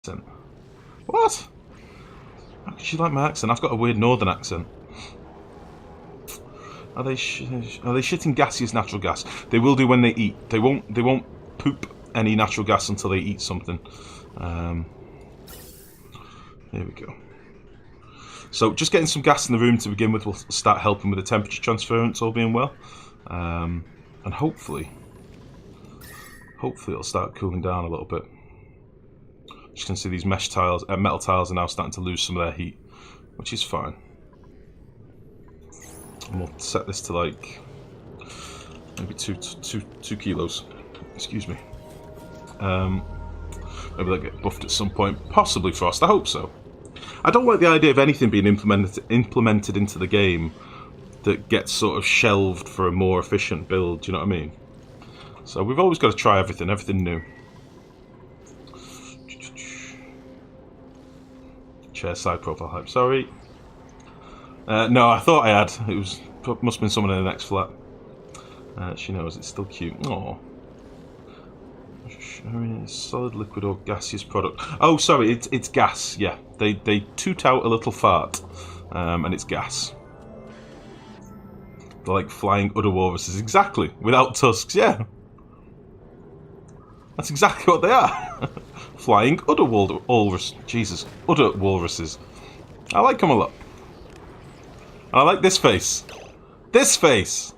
accent. What? How could she like my accent? I've got a weird northern accent. Are they shitting gaseous natural gas? They will do when they eat. They won't poop any natural gas until they eat something. Here we go. So just getting some gas in the room to begin with will start helping with the temperature transference, all being well. And hopefully it'll start cooling down a little bit. You can see these mesh tiles, metal tiles are now starting to lose some of their heat, which is fine. And we'll set this to like maybe two kilos. Excuse me. Maybe they'll get buffed at some point. Possibly frost. I hope so. I don't like the idea of anything being implemented into the game that gets sort of shelved for a more efficient build. Do you know what I mean? So we've always got to try everything new. Chair side profile height. Sorry. No, I thought I had. It must have been someone in the next flat. She knows it's still cute. Aww. Solid, liquid, or gaseous product. Oh, sorry, it's gas. Yeah, they toot out a little fart, and it's gas. They're like flying udder walruses. Exactly, without tusks. Yeah, that's exactly what they are. Flying udder walrus. Jesus, udder walruses. I like them a lot. I like this face. This face.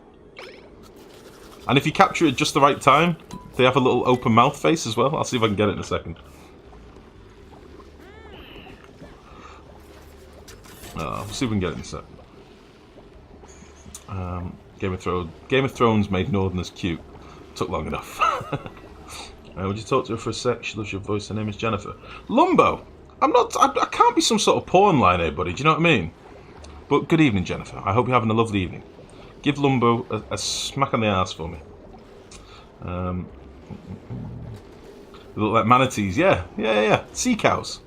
And if you capture it at just the right time, they have a little open mouth face as well. I'll see if I can get it in a second. We'll see if we can get it in a sec. Game of Thrones made Northerners cute. Took long enough. Would you talk to her for a sec? She loves your voice. Her name is Jennifer. Lumbo! I can't be some sort of porn line here, buddy. Do you know what I mean? But good evening, Jennifer. I hope you're having a lovely evening. Give Lumbo a smack on the ass for me. They look like manatees. Yeah. Sea cows.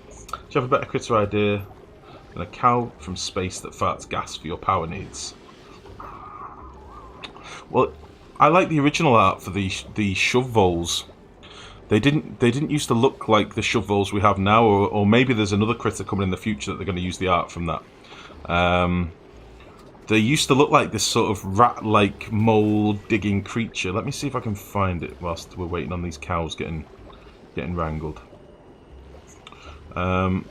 Do you have a better critter idea than a cow from space that farts gas for your power needs? Well, I like the original art for the shove voles. They didn't used to look like the shove voles we have now, or maybe there's another critter coming in the future that they're going to use the art from that. They used to look like this sort of rat-like mole-digging creature. Let me see if I can find it whilst we're waiting on these cows getting wrangled. Oh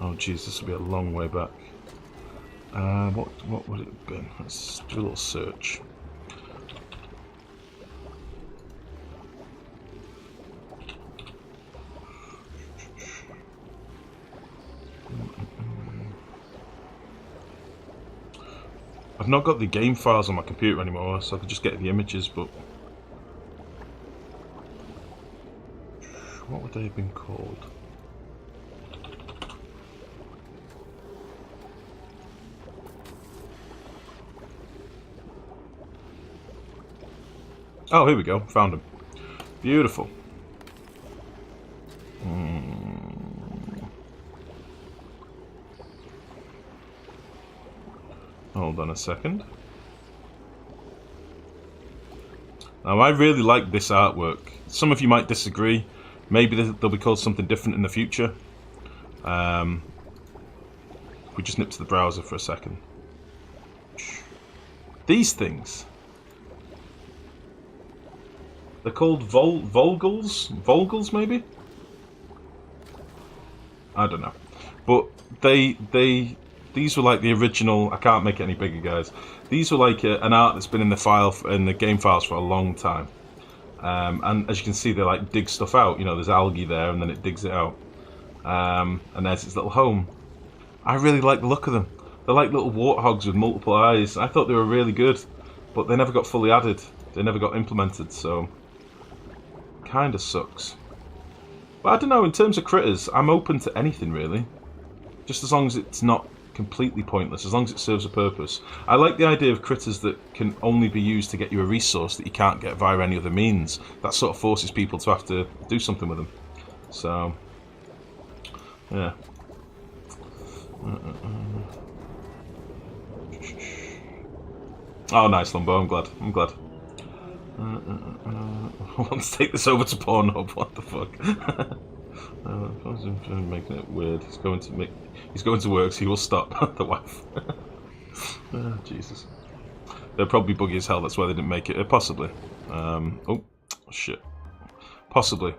jeez, this will be a long way back. What would it have been? Let's do a little search. I've not got the game files on my computer anymore, so I could just get the images, but... what would they have been called? Oh, here we go. Found them. Beautiful. Hold on a second. Now, I really like this artwork. Some of you might disagree. Maybe they'll be called something different in the future. We just nip to the browser for a second. These things. They're called Volgals? Volgals, maybe? I don't know. But these were like the original. I can't make it any bigger, guys. These were like an art that's been in the game files for a long time. And as you can see, they like dig stuff out. You know, there's algae there, and then it digs it out. And there's its little home. I really like the look of them. They're like little warthogs with multiple eyes. I thought they were really good, but they never got fully added. They never got implemented, so kind of sucks. But I don't know. In terms of critters, I'm open to anything really, just as long as it's not completely pointless, as long as it serves a purpose. I like the idea of critters that can only be used to get you a resource that you can't get via any other means. That sort of forces people to have to do something with them. So, yeah. Oh, nice, Lumbo. I'm glad. I want to take this over to Pornhub. What the fuck? Making it weird. He's going to work, so he will stop. The wife. Oh, Jesus. They're probably buggy as hell. That's why they didn't make it. Possibly. Oh shit. Possibly.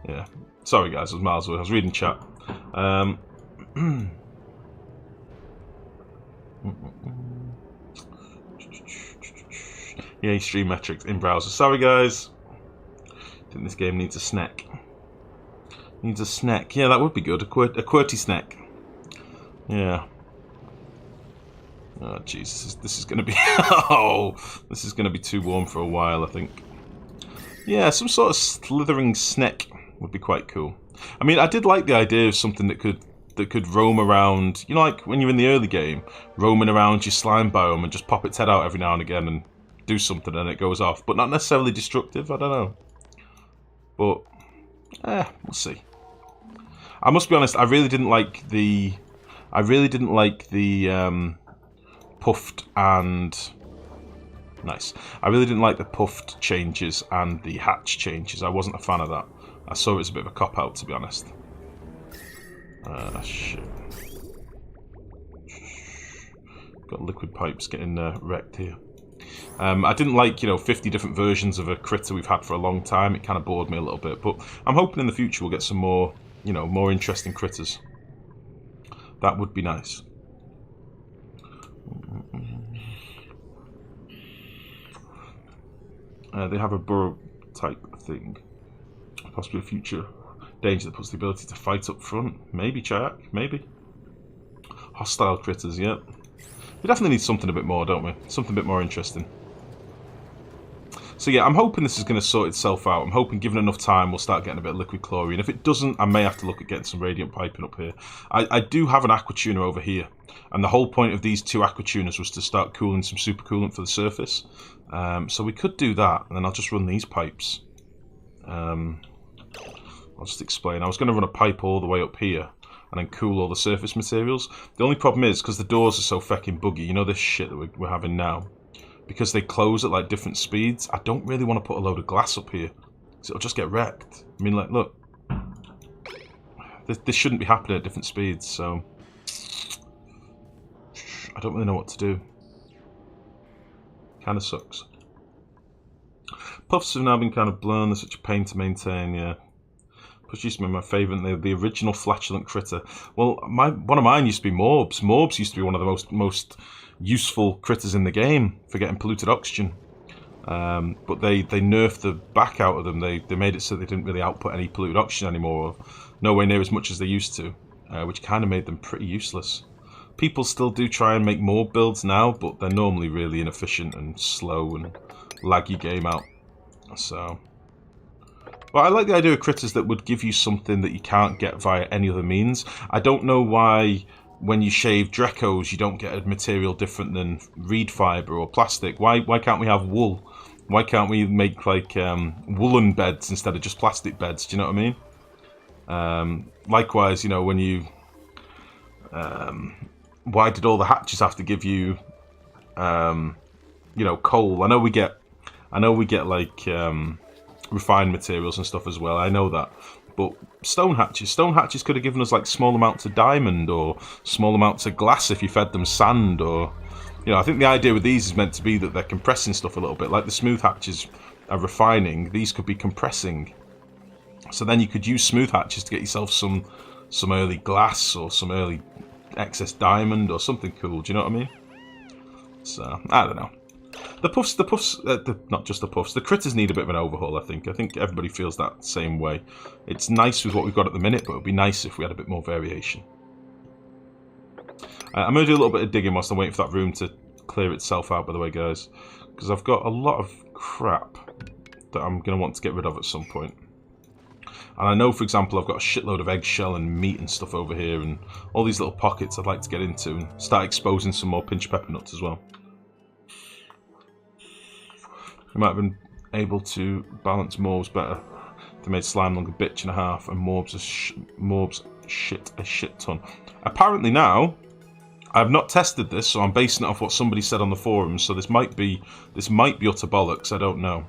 Yeah. Sorry guys, I was miles away. I was reading chat. Yeah, stream metrics in browser. Sorry guys. I think this game needs a snack. Needs a snack. Yeah, that would be good. A QWERTY snack. Yeah. Oh Jesus, this is gonna be oh, this is gonna be too warm for a while, I think. Yeah, some sort of slithering snack would be quite cool. I mean, I did like the idea of something that could roam around. You know, like when you're in the early game, roaming around your slime biome and just pop its head out every now and again and do something and it goes off, but not necessarily destructive. I don't know, but we'll see. I must be honest. I really didn't like the puffed and nice. I really didn't like the puffed changes and the hatch changes. I wasn't a fan of that. I saw it as a bit of a cop-out, to be honest. Shit. Got liquid pipes getting wrecked here. I didn't like, 50 different versions of a critter we've had for a long time. It kind of bored me a little bit, but I'm hoping in the future we'll get some more, more interesting critters. That would be nice. They have a burrow type thing. Possibly a future danger that puts the ability to fight up front. Maybe, Chak. Maybe. Hostile critters, yeah. We definitely need something a bit more, don't we? Something a bit more interesting. So yeah, I'm hoping this is going to sort itself out. I'm hoping given enough time we'll start getting a bit of liquid chlorine. If it doesn't, I may have to look at getting some radiant piping up here. I do have an aqua tuner over here. And the whole point of these two aqua tuners was to start cooling some super coolant for the surface. So we could do that, and then I'll just run these pipes. I'll just explain. I was going to run a pipe all the way up here and then cool all the surface materials. The only problem is, because the doors are so feckin' buggy, you know this shit that we're having now? Because they close at like different speeds, I don't really want to put a load of glass up here, because it'll just get wrecked. I mean, like, look. This shouldn't be happening at different speeds, so I don't really know what to do. Kinda sucks. Puffs have now been kind of blown. They're such a pain to maintain, yeah. Push used to be my favourite, the original flatulent critter. Well, one of mine used to be Morbs. Morbs used to be one of the most useful critters in the game for getting polluted oxygen. But they nerfed the back out of them. They made it so they didn't really output any polluted oxygen anymore, or nowhere near as much as they used to, which kind of made them pretty useless. People still do try and make Morb builds now, but they're normally really inefficient and slow and laggy game out. So, but I like the idea of critters that would give you something that you can't get via any other means. I don't know why when you shave Drecos you don't get a material different than reed fibre or plastic. Why can't we have wool? Why can't we make like woolen beds instead of just plastic beds? Do you know what I mean? Likewise, when you why did all the hatches have to give you coal? I know we get like refined materials and stuff as well. I know that, but stone hatches could have given us like small amounts of diamond or small amounts of glass if you fed them sand, or I think the idea with these is meant to be that they're compressing stuff a little bit, like the smooth hatches are refining. These could be compressing, so then you could use smooth hatches to get yourself some early glass or some early excess diamond or something cool. Do you know what I mean? So I don't know. The puffs, not just the puffs, the critters need a bit of an overhaul, I think. I think everybody feels that same way. It's nice with what we've got at the minute, but it would be nice if we had a bit more variation. I'm going to do a little bit of digging whilst I'm waiting for that room to clear itself out, by the way, guys. Because I've got a lot of crap that I'm going to want to get rid of at some point. And I know, for example, I've got a shitload of eggshell and meat and stuff over here, and all these little pockets I'd like to get into and start exposing some more pinch pepper nuts as well. We might have been able to balance Morbs better. They made slime longer bitch and a half, and Morbs shit a shit ton. Apparently now, I've not tested this, so I'm basing it off what somebody said on the forums. So this might be utter bollocks. I don't know.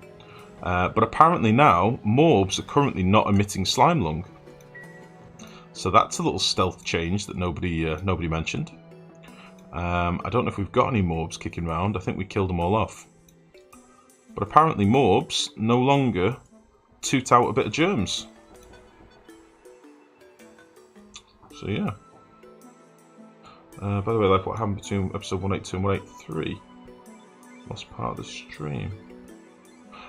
But apparently now morbs are currently not emitting slime lung. So that's a little stealth change that nobody mentioned. I don't know if we've got any morbs kicking around. I think we killed them all off. But apparently morbs no longer toot out a bit of germs. So yeah. By the way, like what happened between episode 182 and 183? Lost part of the stream.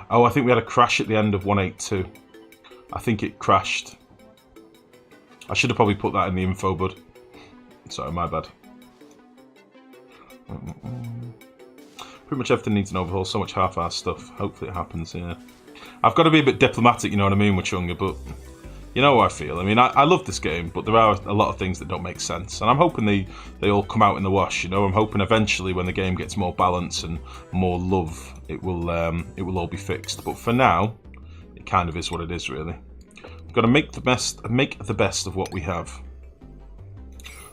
Oh, I think we had a crash at the end of 182. I think it crashed. I should have probably put that in the info, bud. Sorry, my bad. Pretty much everything needs an overhaul. So much half-assed stuff. Hopefully it happens, yeah. I've got to be a bit diplomatic, you know what I mean, with Chunga, but you know how I feel. I mean, I love this game, but there are a lot of things that don't make sense. And I'm hoping they all come out in the wash, you know. I'm hoping eventually when the game gets more balance and more love, it will all be fixed. But for now, it kind of is what it is, really. We've got to make the best of what we have.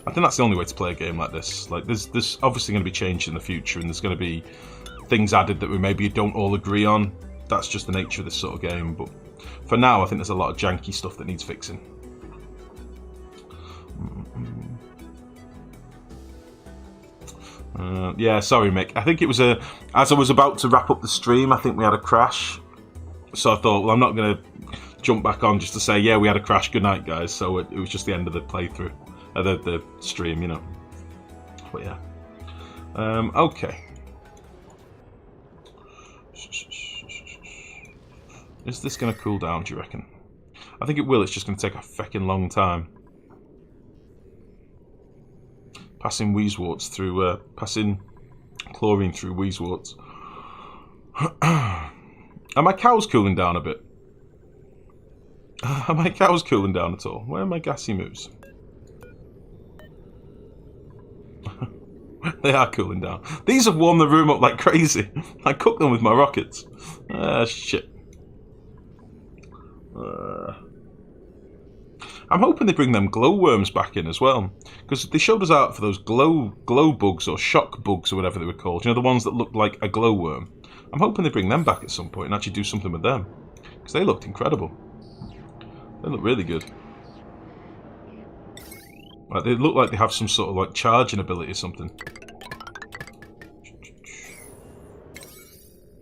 I think that's the only way to play a game like this. Like, there's obviously going to be change in the future, and there's going to be things added that we maybe don't all agree on. That's just the nature of this sort of game. But for now, I think there's a lot of janky stuff that needs fixing. Yeah, sorry, Mick. I think it was as I was about to wrap up the stream, I think we had a crash. So I thought, well, I'm not going to jump back on just to say, yeah, we had a crash. Good night, guys. So it was just the end of the playthrough. The stream, you know. But yeah. Okay. Is this going to cool down, do you reckon? I think it will. It's just going to take a feckin' long time. Passing Wheezeworts through... passing chlorine through Wheezeworts. Are my cows cooling down a bit? Are my cows cooling down at all? Where are my gassy moves? They are cooling down. These have warmed the room up like crazy. I cooked them with my rockets. Shit. I'm hoping they bring them glowworms back in as well, because they showed us out for those glow bugs or shock bugs or whatever they were called. You know, the ones that look like a glowworm. I'm hoping they bring them back at some point and actually do something with them, because they looked incredible. They look really good. Like, they look like they have some sort of like charging ability or something.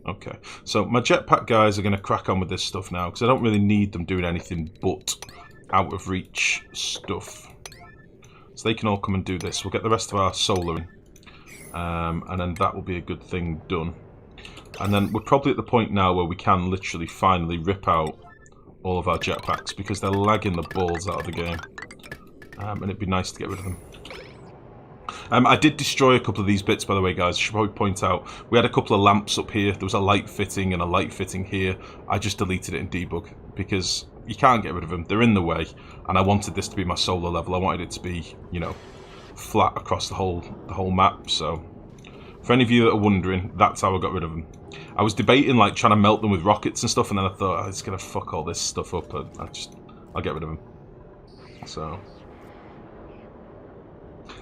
Okay, so my jetpack guys are going to crack on with this stuff now, because I don't really need them doing anything but out of reach stuff. So they can all come and do this. We'll get the rest of our solar in, and then that will be a good thing done. And then we're probably at the point now where we can literally finally rip out all of our jetpacks, because they're lagging the balls out of the game. And it'd be nice to get rid of them. I did destroy a couple of these bits, by the way, guys. I should probably point out, we had a couple of lamps up here. There was a light fitting and a light fitting here. I just deleted it in debug, because you can't get rid of them. They're in the way, and I wanted this to be my solo level. I wanted it to be, you know, flat across the whole map. So, for any of you that are wondering, that's how I got rid of them. I was debating, like, trying to melt them with rockets and stuff, and then I thought, oh, it's going to fuck all this stuff up, and I'll get rid of them. So...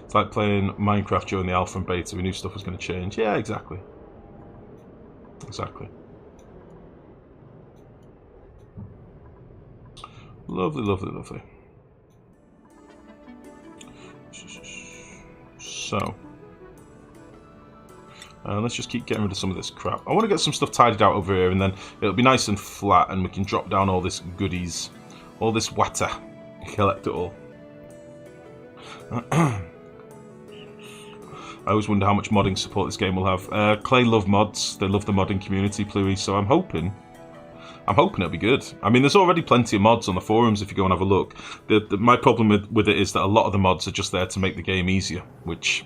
it's like playing Minecraft during the alpha and beta. We knew stuff was going to change. Yeah, exactly. Exactly. Lovely, lovely, lovely. So, let's just keep getting rid of some of this crap. I want to get some stuff tidied out over here, and then it'll be nice and flat, and we can drop down all this goodies, all this water, collect it all. I always wonder how much modding support this game will have. Clay love mods. They love the modding community, Pluie, so I'm hoping it'll be good. I mean, there's already plenty of mods on the forums if you go and have a look. My problem with it is that a lot of the mods are just there to make the game easier, which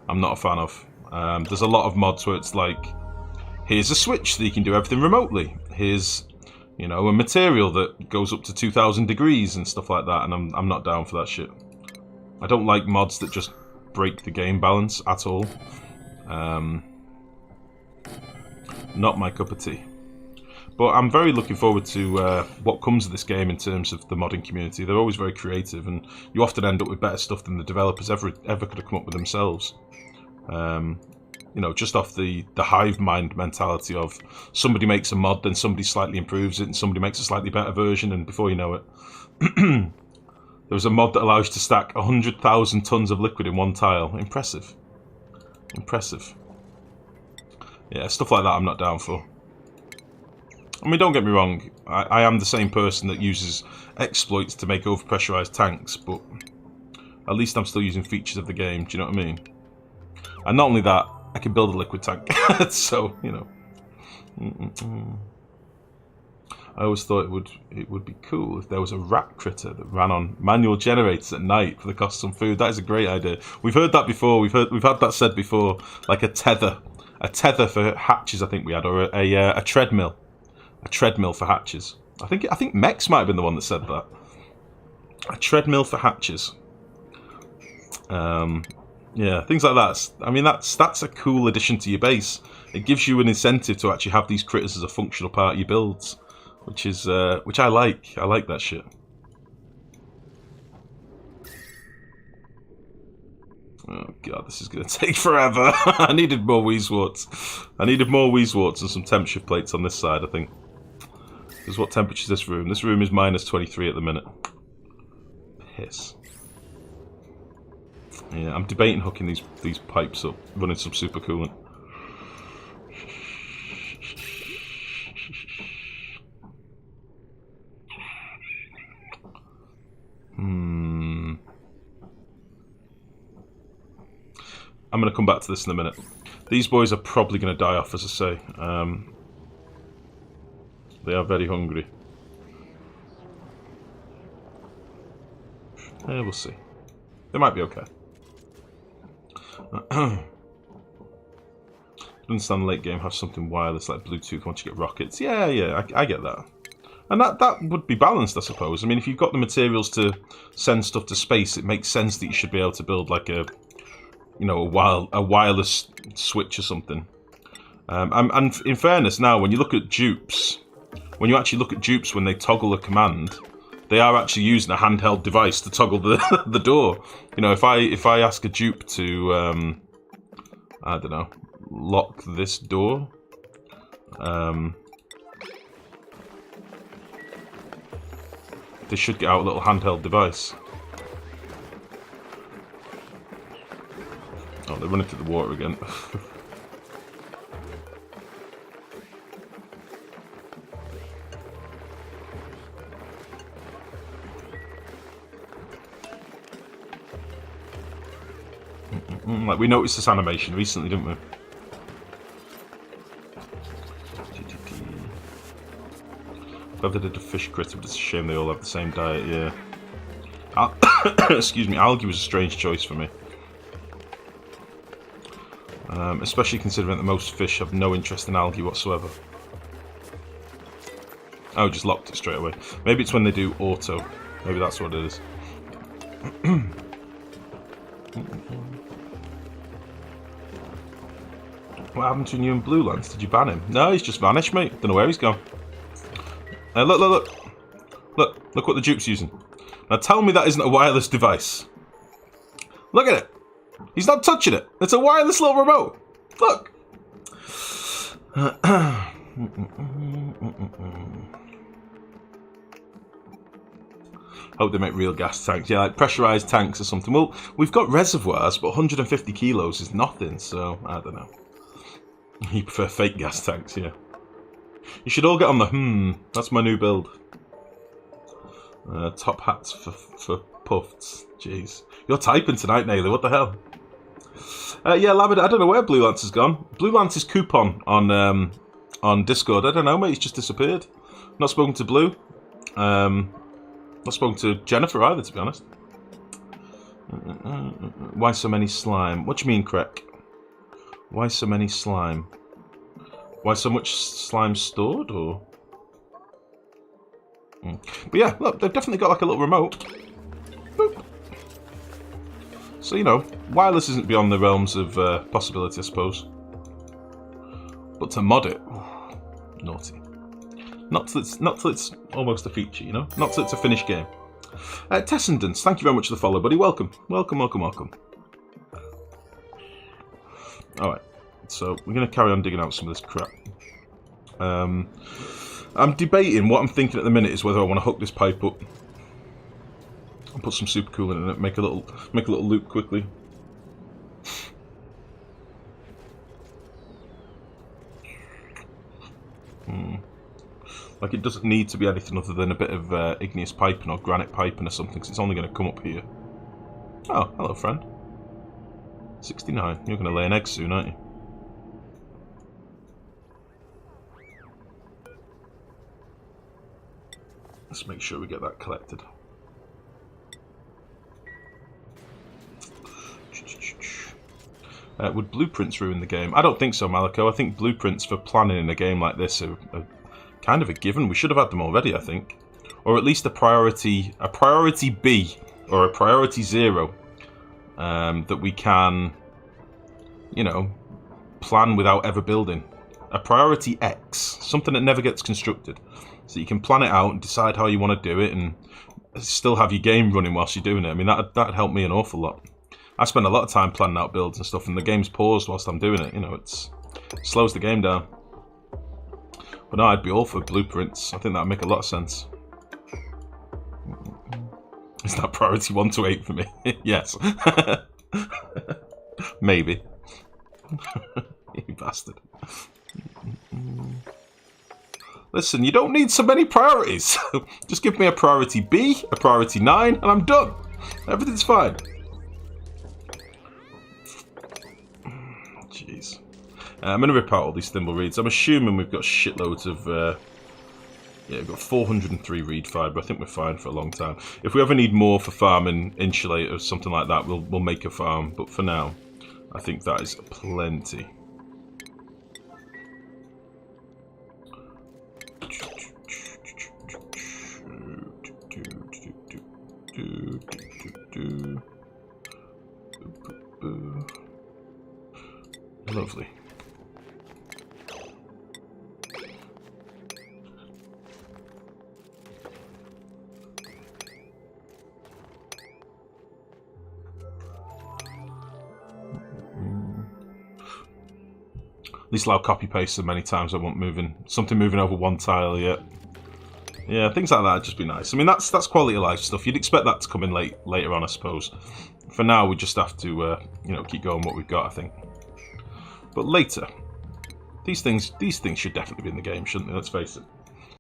I'm not a fan of. There's a lot of mods where it's like, here's a switch so you can do everything remotely. Here's, you know, a material that goes up to 2,000 degrees and stuff like that, and I'm not down for that shit. I don't like mods that just break the game balance at all. Not my cup of tea. But I'm very looking forward to what comes of this game in terms of the modding community. They're always very creative, and you often end up with better stuff than the developers ever could have come up with themselves. You know, just off the hive mind mentality of somebody makes a mod, then somebody slightly improves it, and somebody makes a slightly better version, and before you know it, there was a mod that allows you to stack 100,000 tons of liquid in one tile. Impressive. Impressive. Yeah, stuff like that I'm not down for. I mean, don't get me wrong, I am the same person that uses exploits to make overpressurized tanks, but at least I'm still using features of the game, do you know what I mean? And not only that, I can build a liquid tank, so, you know. I always thought it would be cool if there was a rat critter that ran on manual generators at night for the cost of some food. That is a great idea. We've heard that before. We've had that said before, like a tether for hatches. I think we had, or a treadmill for hatches. I think Mex might have been the one that said that. A treadmill for hatches. Yeah, things like that. I mean, that's a cool addition to your base. It gives you an incentive to actually have these critters as a functional part of your builds, which I like. I like that shit. Oh god, this is gonna take forever. I needed more Weezewarts. I needed more Weezewarts and some temp shift plates on this side, I think. Because what temperature is this room? This room is minus 23 at the minute. Piss. Yeah, I'm debating hooking these pipes up, running some super coolant. I'm going to come back to this in a minute. These boys are probably going to die off, as I say. They are very hungry. Yeah, we'll see. They might be okay. I understand the late game have something wireless like Bluetooth once you get rockets. Yeah, I get that. And that would be balanced, I suppose. I mean, if you've got the materials to send stuff to space, it makes sense that you should be able to build like a wireless switch or something. And in fairness, now when you look at dupes, when they toggle a command, they are actually using a handheld device to toggle the door. You know, if I ask a dupe to I don't know, lock this door, they should get out a little handheld device. Oh, they're running through the water again. Like, we noticed this animation recently, didn't we? Whether they did a fish critter, but it's a shame they all have the same diet, yeah. Excuse me, algae was a strange choice for me. Especially considering that most fish have no interest in algae whatsoever. Oh, just locked it straight away. Maybe it's when they do auto. Maybe that's what it is. What happened to you and Blue Lance? Did you ban him? No, he's just vanished, mate. Don't know where he's gone. Look what the dupe's using. Now tell me that isn't a wireless device. Look at it. He's not touching it. It's a wireless little remote. Look. Hope they make real gas tanks. Yeah, like pressurized tanks or something. Well, we've got reservoirs, but 150 kilos is nothing, so I don't know. You prefer fake gas tanks, yeah. You should all get on the that's my new build. Top hats for puffs. Jeez. You're typing tonight, Naylor. What the hell? Yeah, Labid, I don't know where Blue Lance has gone. Blue Lance's coupon on Discord. I don't know, mate. He's just disappeared. Not spoken to Blue. Not spoken to Jennifer either, to be honest. Why so many slime? What do you mean, Krek? Why so many slime? Why so much slime stored, or? But yeah, look, they've definitely got like a little remote. Boop. So, you know, wireless isn't beyond the realms of possibility, I suppose. But to mod it, naughty. Not till it's almost a feature, you know? Not till it's a finished game. Tessendance, thank you very much for the follow, buddy. Welcome. Welcome. Alright, so we're going to carry on digging out some of this crap. I'm debating, what I'm thinking at the minute is whether I want to hook this pipe up and put some super coolant in it, make a little loop quickly. Like, it doesn't need to be anything other than a bit of igneous piping or granite piping or something, because it's only going to come up here. Oh, hello, friend. 69. You're going to lay an egg soon, aren't you? Let's make sure we get that collected. Would blueprints ruin the game? I don't think so, Malaco. I think blueprints for planning in a game like this are kind of a given. We should have had them already, I think. Or at least a priority B or a priority 0 that we can, you know, plan without ever building. A priority X, something that never gets constructed. So you can plan it out and decide how you want to do it and still have your game running whilst you're doing it. I mean, that'd help me an awful lot. I spend a lot of time planning out builds and stuff, and the game's paused whilst I'm doing it. You know, it slows the game down. But no, I'd be all for blueprints. I think that'd make a lot of sense. Is that priority 1 to 8 for me? Yes. Maybe. You bastard. Listen, you don't need so many priorities. Just give me a priority B, a priority 9, and I'm done. Everything's fine. Jeez. I'm going to rip out all these thimble reeds. I'm assuming we've got shitloads of... yeah, we've got 403 reed fibre. I think we're fine for a long time. If we ever need more for farming insulate or something like that, we'll make a farm. But for now, I think that is plenty. Lovely. At least allow copy paste so many times I want something moving over one tile yet. Yeah, things like that would just be nice. I mean, that's quality of life stuff. You'd expect that to come in later on, I suppose. For now, we just have to, you know, keep going what we've got, I think. But later, these things should definitely be in the game, shouldn't they? Let's face it.